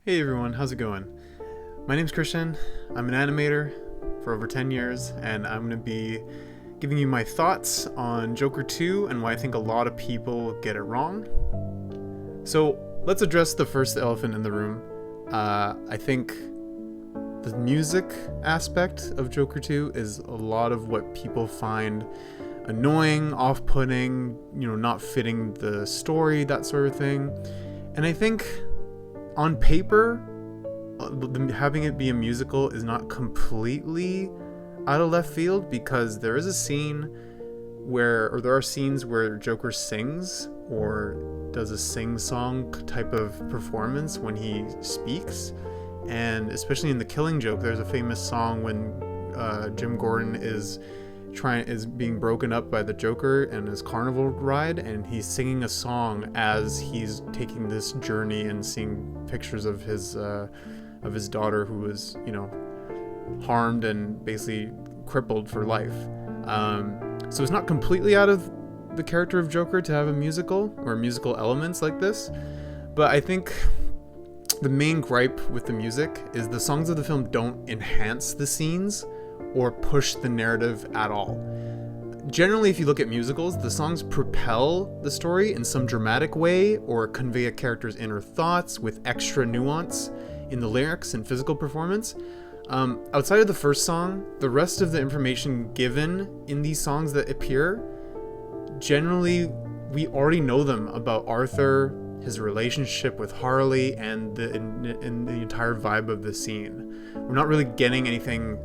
Hey everyone, how's it going? My name's Christian. I'm an animator for over 10 years, and I'm going to be giving you my thoughts on Joker 2 and why I think a lot of people get it wrong. So, let's address the first elephant in the room. I think the music aspect of Joker 2 is a lot of what people find annoying, off-putting, not fitting the story, that sort of thing. And I think on paper, having it be a musical is not completely out of left field, because there is a scene or there are scenes where Joker sings or does a sing-song type of performance when he speaks. And especially in The Killing Joke, there's a famous song when Jim Gordon is being broken up by the Joker in his carnival ride, and he's singing a song as he's taking this journey and seeing pictures of his daughter who was harmed and basically crippled for life. So it's not completely out of the character of Joker to have a musical or musical elements like this, but I think the main gripe with the music is the songs of the film don't enhance the scenes or push the narrative at all. Generally, if you look at musicals, the songs propel the story in some dramatic way or convey a character's inner thoughts with extra nuance in the lyrics and physical performance. Outside of the first song, the rest of the information given in these songs that appear, generally, we already know them about Arthur, his relationship with Harley, and the entire vibe of the scene. We're not really getting anything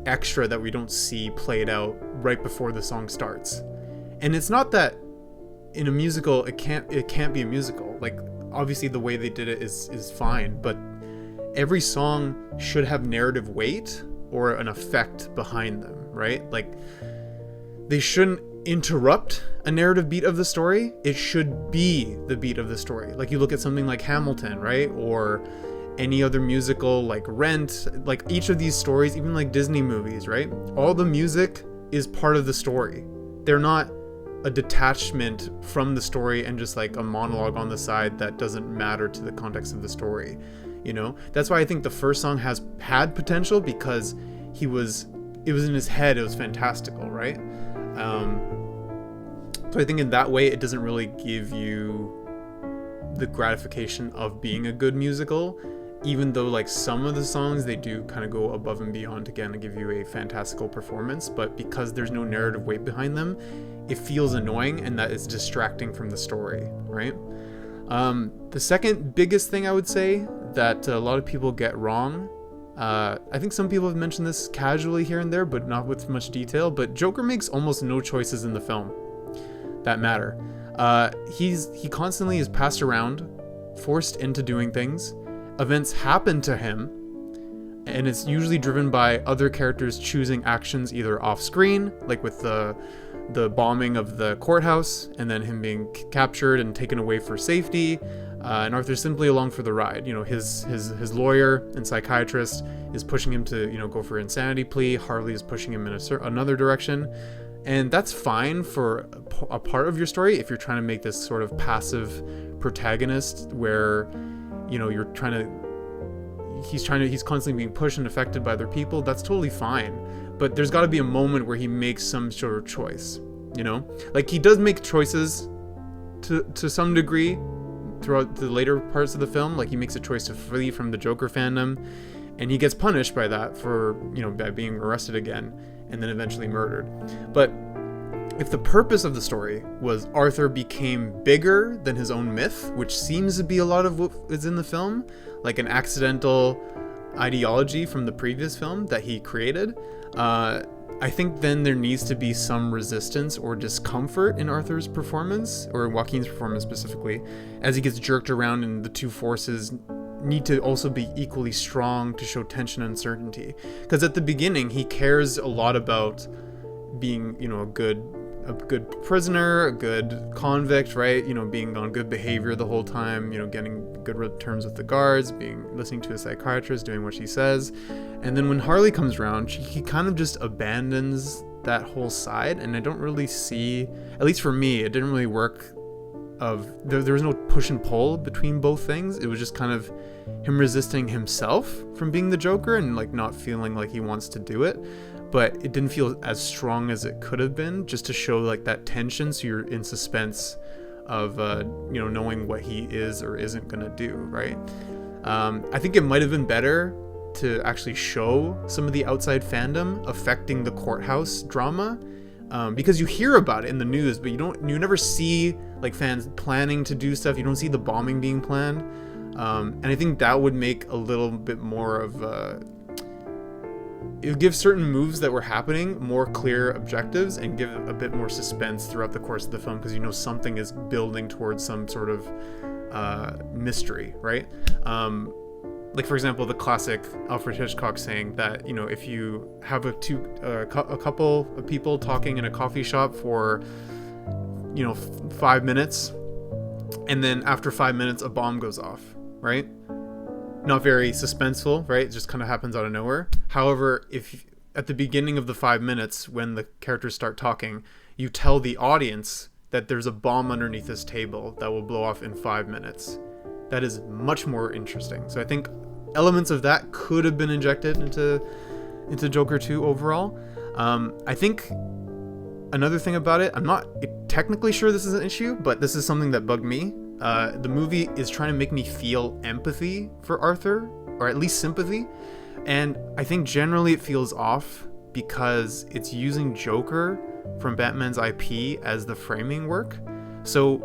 extra that we don't see played out right before the song starts. And it's not that in a musical it can't be a musical. Like, obviously the way they did it is fine, but every song should have narrative weight or an effect behind them, right? Like, they shouldn't interrupt a narrative beat of the story. It should be the beat of the story. Like, you look at something like Hamilton, right? Or any other musical like Rent, like each of these stories, even like Disney movies, right? All the music is part of the story. They're not a detachment from the story and just like a monologue on the side that doesn't matter to the context of the story. That's why I think the first song had potential, because it was in his head. It was fantastical, right? So I think in that way, it doesn't really give you the gratification of being a good musical, even though like some of the songs, they do kind of go above and beyond to again to give you a fantastical performance. But because there's no narrative weight behind them, it feels annoying, and that is distracting from the story, right? The second biggest thing I would say that a lot of people get wrong, I think some people have mentioned this casually here and there, but not with much detail, but Joker makes almost no choices in the film that matter. He constantly is passed around, forced into doing things. Events happen to him, and it's usually driven by other characters choosing actions either off screen, like with the bombing of the courthouse, and then him being captured and taken away for safety, and Arthur's simply along for the ride. His lawyer and psychiatrist is pushing him to go for an insanity plea. Harley is pushing him in another direction, and that's fine for a part of your story if you're trying to make this sort of passive protagonist where he's constantly being pushed and affected by other people. That's totally fine, but there's got to be a moment where he makes some sort of choice. Like, he does make choices to some degree throughout the later parts of the film. Like, he makes a choice to flee from the Joker fandom, and he gets punished by that for by being arrested again and then eventually murdered. But if the purpose of the story was Arthur became bigger than his own myth, which seems to be a lot of what is in the film, like an accidental ideology from the previous film that he created, I think then there needs to be some resistance or discomfort in Arthur's performance, or Joaquin's performance specifically, as he gets jerked around, and the two forces need to also be equally strong to show tension and uncertainty. Because at the beginning, he cares a lot about being, a good prisoner, a good convict, right? Being on good behavior the whole time, getting good terms with the guards, listening to a psychiatrist, doing what she says. And then when Harley comes around, he kind of just abandons that whole side. And I don't really see, at least for me, it didn't really work there was no push and pull between both things. It was just kind of him resisting himself from being the Joker and like not feeling like he wants to do it, but it didn't feel as strong as it could have been, just to show like that tension, so you're in suspense of knowing what he is or isn't gonna do, right? I think it might have been better to actually show some of the outside fandom affecting the courthouse drama, because you hear about it in the news, but you never see like fans planning to do stuff. You don't see the bombing being planned, and I think that would make a little bit more of it would give certain moves that were happening more clear objectives and give a bit more suspense throughout the course of the film, because something is building towards some sort of mystery, right? Like, for example, the classic Alfred Hitchcock saying that, if you have a couple of people talking in a coffee shop for 5 minutes, and then after 5 minutes a bomb goes off, right? Not very suspenseful, right? It just kind of happens out of nowhere. However, if at the beginning of the 5 minutes, when the characters start talking, you tell the audience that there's a bomb underneath this table that will blow off in 5 minutes, that is much more interesting. So I think elements of that could have been injected into Joker 2 overall. I think another thing about it, I'm not technically sure this is an issue, but this is something that bugged me. The movie is trying to make me feel empathy for Arthur, or at least sympathy, and I think generally it feels off because it's using Joker from Batman's IP as the framing work. So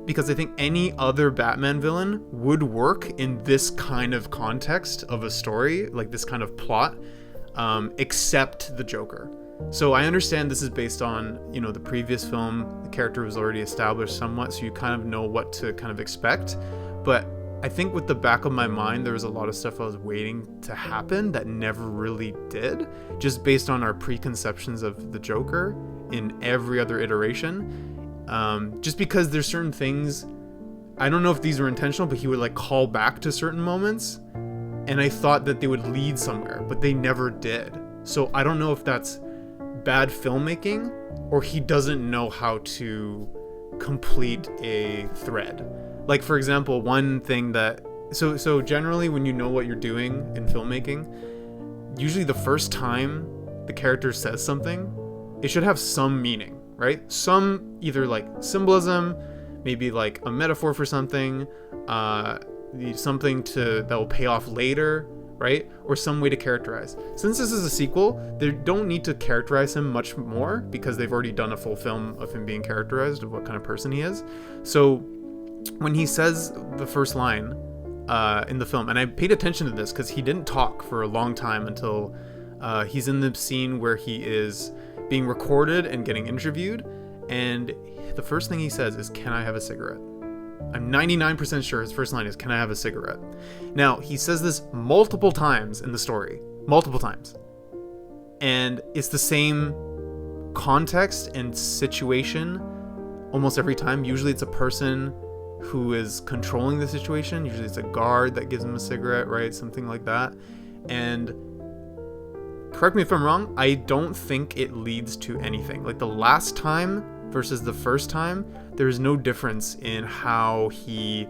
because I think any other Batman villain would work in this kind of context of a story, like this kind of plot, except the Joker. So I understand this is based on, the previous film. The character was already established somewhat, so you kind of know what to kind of expect. But I think with the back of my mind, there was a lot of stuff I was waiting to happen that never really did, just based on our preconceptions of the Joker in every other iteration. Just because there's certain things, I don't know if these were intentional, but he would like call back to certain moments, and I thought that they would lead somewhere, but they never did. So I don't know if that's bad filmmaking or he doesn't know how to complete a thread. Like, for example, one thing that so generally when you know what you're doing in filmmaking, usually the first time the character says something, it should have some meaning, right? Some either like symbolism, maybe like a metaphor for something, something that will pay off later, right? Or some way to characterize. Since this is a sequel, they don't need to characterize him much more because they've already done a full film of him being characterized, of what kind of person he is. So when he says the first line in the film, and I paid attention to this because he didn't talk for a long time until he's in the scene where he is being recorded and getting interviewed, and the first thing he says is, "Can I have a cigarette?" I'm 99% sure his first line is, "Can I have a cigarette?" Now, he says this multiple times in the story. Multiple times. And it's the same context and situation almost every time. Usually it's a person who is controlling the situation. Usually it's a guard that gives him a cigarette, right? Something like that. And correct me if I'm wrong, I don't think it leads to anything. Like the last time versus the first time, there's no difference in how he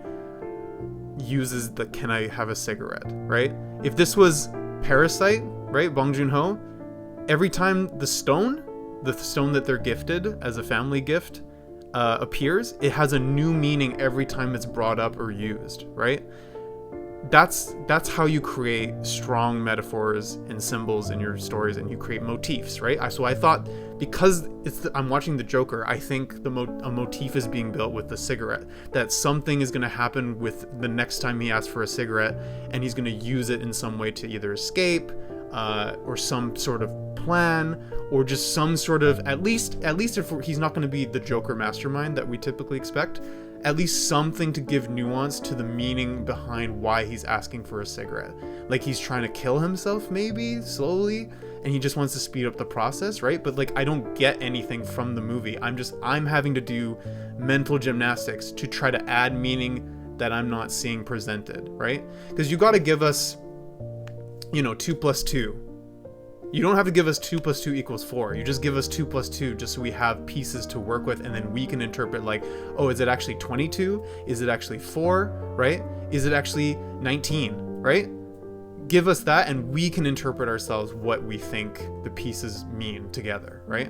uses the "can I have a cigarette," right? If this was Parasite, right, Bong Joon-ho, every time the stone that they're gifted as a family gift appears, it has a new meaning every time it's brought up or used, right? That's how you create strong metaphors and symbols in your stories, and you create motifs, right? So I thought, because I'm watching the Joker, I think a motif is being built with the cigarette, that something is going to happen with the next time he asks for a cigarette, and he's going to use it in some way to either escape or some sort of plan, or just some sort of, at least if he's not going to be the Joker mastermind that we typically expect, at least something to give nuance to the meaning behind why he's asking for a cigarette. Like he's trying to kill himself, maybe slowly, and he just wants to speed up the process, right? But like, I don't get anything from the movie. I'm having to do mental gymnastics to try to add meaning that I'm not seeing presented, right? Because you got to give us 2 + 2 You don't have to give us 2 + 2 = 4. You just give us 2 + 2 just so we have pieces to work with, and then we can interpret like, oh, is it actually 22? Is it actually 4? Right? Is it actually 19? Right? Give us that, and we can interpret ourselves what we think the pieces mean together. Right?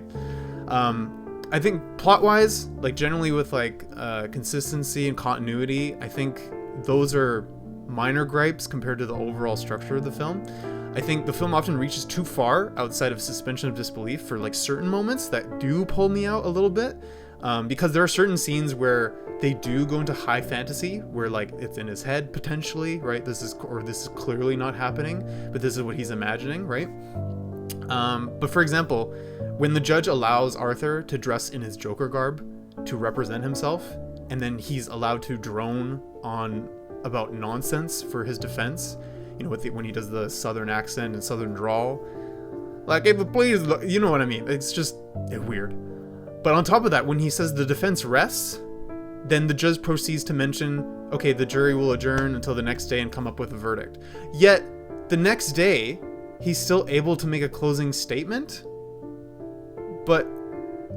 I think plot-wise, like generally with like consistency and continuity, I think those are minor gripes compared to the overall structure of the film. I think the film often reaches too far outside of suspension of disbelief for like certain moments that do pull me out a little bit, because there are certain scenes where they do go into high fantasy, where like it's in his head potentially, right? This is clearly not happening, but this is what he's imagining, right? But for example, when the judge allows Arthur to dress in his Joker garb to represent himself, and then he's allowed to drone on about nonsense for his defense, you know, when he does the southern accent and southern drawl, like, if it please, you know what I mean? It's just weird. But on top of that, when he says the defense rests, then the judge proceeds to mention, okay, the jury will adjourn until the next day and come up with a verdict. Yet the next day, he's still able to make a closing statement. But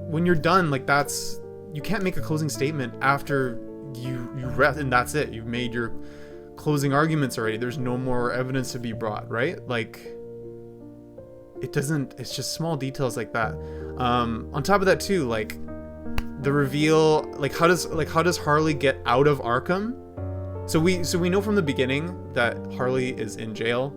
when you're done, like, you can't make a closing statement after you rest, and that's it. You've made your closing arguments already. There's no more evidence to be brought, right? Like, it's just small details like that. On top of that too, like the reveal, like how does Harley get out of Arkham? So we know from the beginning that Harley is in jail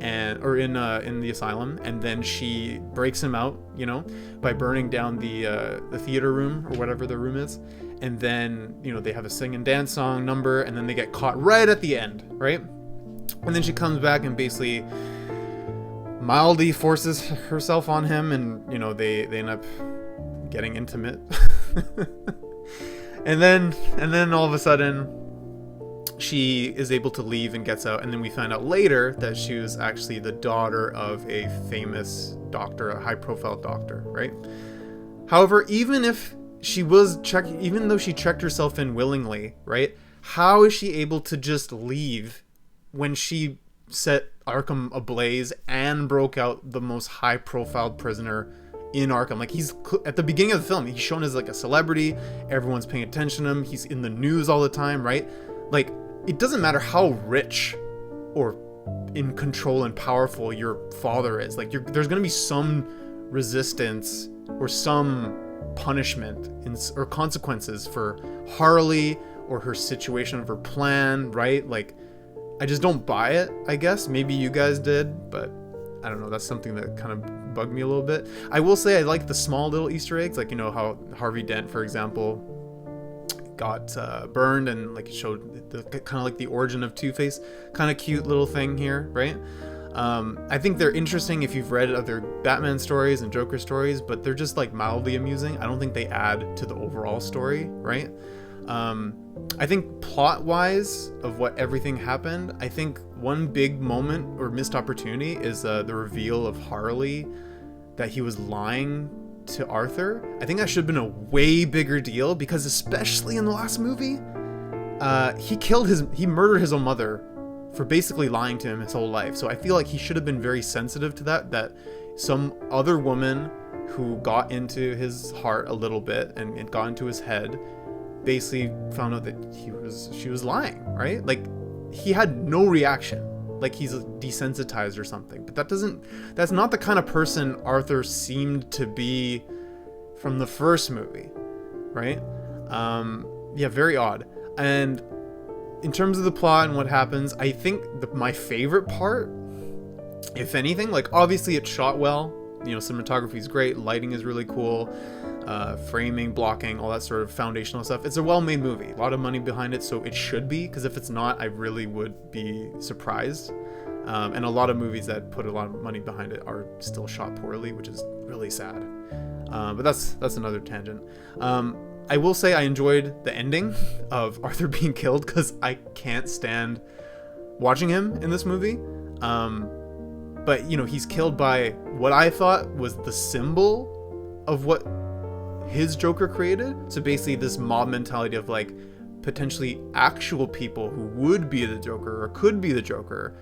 or in the asylum, and then she breaks him out, you know, by burning down the theater room or whatever the room is. And then, you know, they have a sing and dance song number, and then they get caught right at the end, right? And then she comes back and basically mildly forces herself on him, and, you know, they end up getting intimate. and then all of a sudden she is able to leave and gets out, and then we find out later that she was actually the daughter of a famous doctor, a high profile doctor, right? However, even though she checked herself in willingly, right? How is she able to just leave when she set Arkham ablaze and broke out the most high profile prisoner in Arkham? Like, he's at the beginning of the film, he's shown as like a celebrity. Everyone's paying attention to him. He's in the news all the time, right? Like, it doesn't matter how rich or in control and powerful your father is. Like, there's going to be some resistance or some punishment or consequences for Harley or her situation of her plan, right? Like, I just don't buy it, I guess. Maybe you guys did, but I don't know. That's something that kind of bugged me a little bit. I will say I like the small little Easter eggs, like, you know, how Harvey Dent, for example, got burned, and like it showed the kind of like the origin of Two-Face. Kind of cute little thing here, right? I think they're interesting if you've read other Batman stories and Joker stories, but they're just like mildly amusing. I don't think they add to the overall story, right? I think plot-wise of what everything happened, I think one big moment or missed opportunity is the reveal of Harley that he was lying to Arthur. I think that should have been a way bigger deal, because especially in the last movie, he murdered his own mother for basically lying to him his whole life. So I feel like he should have been very sensitive to that some other woman who got into his heart a little bit and got into his head basically found out that she was lying, right? Like, he had no reaction, like he's desensitized or something. But that's not the kind of person Arthur seemed to be from the first movie, right? Yeah, very odd. And in terms of the plot and what happens, I think my favorite part, if anything, like, obviously it's shot well, you know, cinematography is great, lighting is really cool, framing, blocking, all that sort of foundational stuff. It's a well-made movie, a lot of money behind it, so it should be, because if it's not, I really would be surprised. And a lot of movies that put a lot of money behind it are still shot poorly, which is really sad. But that's another tangent. I will say I enjoyed the ending of Arthur being killed, because I can't stand watching him in this movie. But, you know, he's killed by what I thought was the symbol of what his Joker created. So basically this mob mentality of, like, potentially actual people who would be the Joker or could be the Joker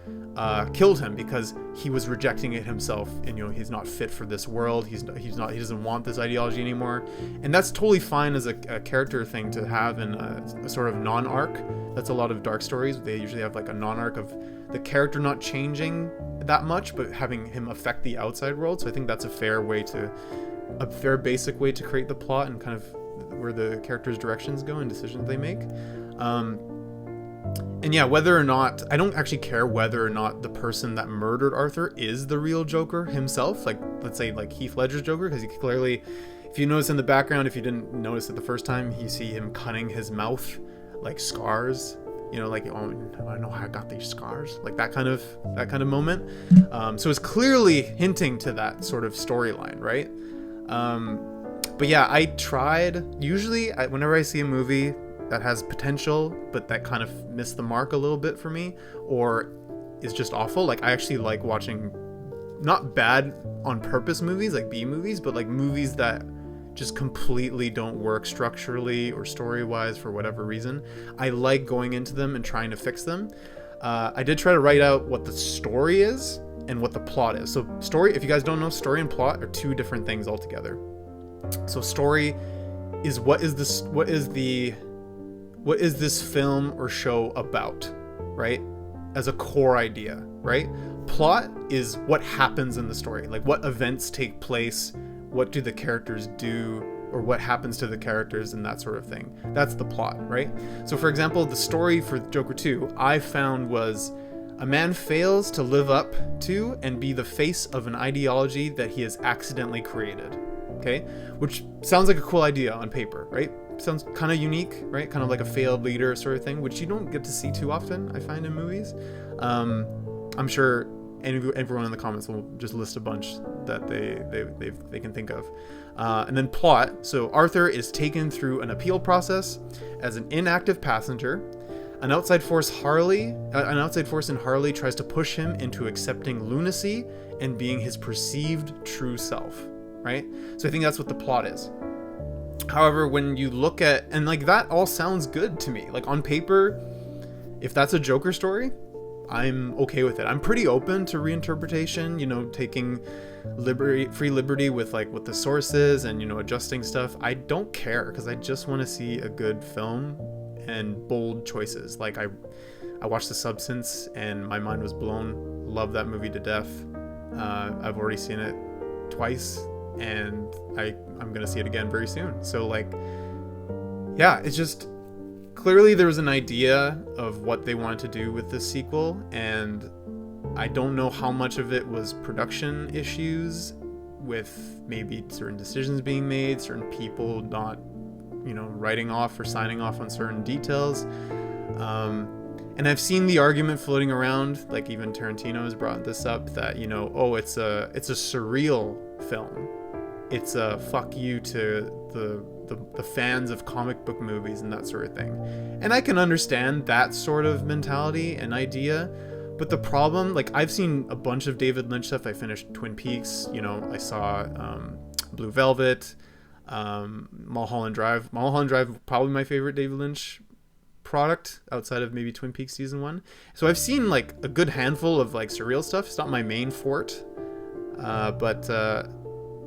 killed him because he was rejecting it himself, and he's not fit for this world. He doesn't want this ideology anymore, and that's totally fine as a character thing to have in a sort of non-arc. That's a lot of dark stories. They usually have like a non-arc of the character not changing that much, but having him affect the outside world. So I think that's a fair basic way to create the plot and kind of where the characters' directions go and decisions they make. And yeah, whether or not, I don't actually care whether or not the person that murdered Arthur is the real Joker himself. Like, let's say like Heath Ledger's Joker, because he clearly, if you notice in the background, if you didn't notice it the first time, you see him cutting his mouth, like scars, like, oh, I know how I got these scars, like that kind of moment. So it's clearly hinting to that sort of storyline, right? But yeah, I tried, usually whenever I see a movie that has potential, but that kind of missed the mark a little bit for me, or is just awful, like I actually like watching not bad on purpose movies, like B movies, but like movies that just completely don't work structurally or story-wise for whatever reason. I like going into them and trying to fix them. I did try to write out what the story is and what the plot is. So story, if you guys don't know, story and plot are two different things altogether. So story is what is this film or show about, right? As a core idea, right? Plot is what happens in the story, like what events take place, what do the characters do, or what happens to the characters and that sort of thing. That's the plot, right? So for example, the story for Joker 2 I found was a man fails to live up to and be the face of an ideology that he has accidentally created. Okay, which sounds like a cool idea on paper, right? Sounds kind of unique, right? Kind of like a failed leader sort of thing, which you don't get to see too often, I find, in movies. I'm sure everyone in the comments will just list a bunch that they can think of. And then plot. So Arthur is taken through an appeal process as an inactive passenger. An outside force in Harley tries to push him into accepting lunacy and being his perceived true self. Right? So I think that's what the plot is. However, when you look at, and like that all sounds good to me. Like on paper, if that's a Joker story, I'm okay with it. I'm pretty open to reinterpretation, taking free liberty with like what the source is and, adjusting stuff. I don't care because I just want to see a good film and bold choices. Like I watched The Substance and my mind was blown. Love that movie to death. I've already seen it twice. And I'm gonna see it again very soon. So like, yeah, it's just clearly there was an idea of what they wanted to do with this sequel, and I don't know how much of it was production issues with maybe certain decisions being made, certain people not, writing off or signing off on certain details. And I've seen the argument floating around, like even Tarantino has brought this up, that it's a surreal film. It's a fuck you to the fans of comic book movies and that sort of thing. And I can understand that sort of mentality and idea, but the problem, like I've seen a bunch of David Lynch stuff. I finished Twin Peaks, I saw Blue Velvet, Mulholland Drive. Mulholland Drive, probably my favorite David Lynch product outside of maybe Twin Peaks season 1. So I've seen like a good handful of like surreal stuff. It's not my main forte, but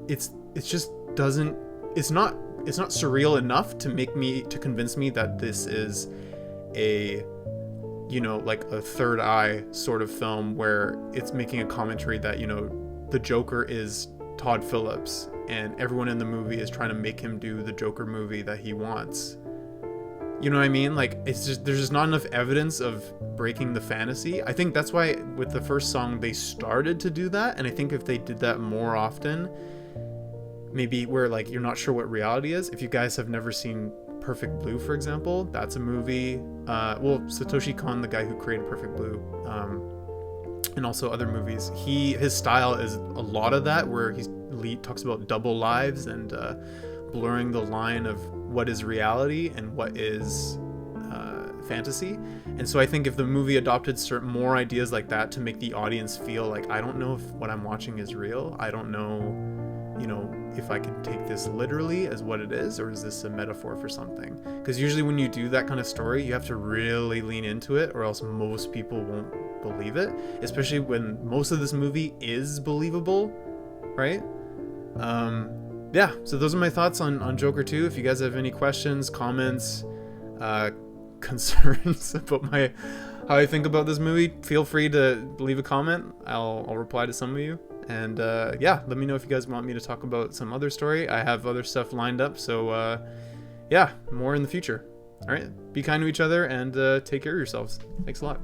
it's just doesn't, it's not surreal enough to convince me that this is a like a Third Eye sort of film where it's making a commentary that the Joker is Todd Phillips and everyone in the movie is trying to make him do the Joker movie that he wants. You know what I mean? Like, there's just not enough evidence of breaking the fantasy. I think that's why with the first song they started to do that, and I think if they did that more often, maybe where like you're not sure what reality is. If you guys have never seen Perfect Blue, for example, that's a movie. Satoshi Kon, the guy who created Perfect Blue, and also other movies, his style is a lot of that, where he talks about double lives and blurring the line of what is reality and what is fantasy. And so I think if the movie adopted certain more ideas like that to make the audience feel like, I don't know if what I'm watching is real, I don't know you know, if I can take this literally as what it is, or is this a metaphor for something? Because usually when you do that kind of story, you have to really lean into it, or else most people won't believe it, especially when most of this movie is believable, right? Yeah, so those are my thoughts on Joker 2. If you guys have any questions, comments, concerns about how I think about this movie, feel free to leave a comment. I'll reply to some of you. And yeah, let me know if you guys want me to talk about some other story. I have other stuff lined up, so yeah, more in the future. All right, be kind to each other and take care of yourselves. Thanks a lot.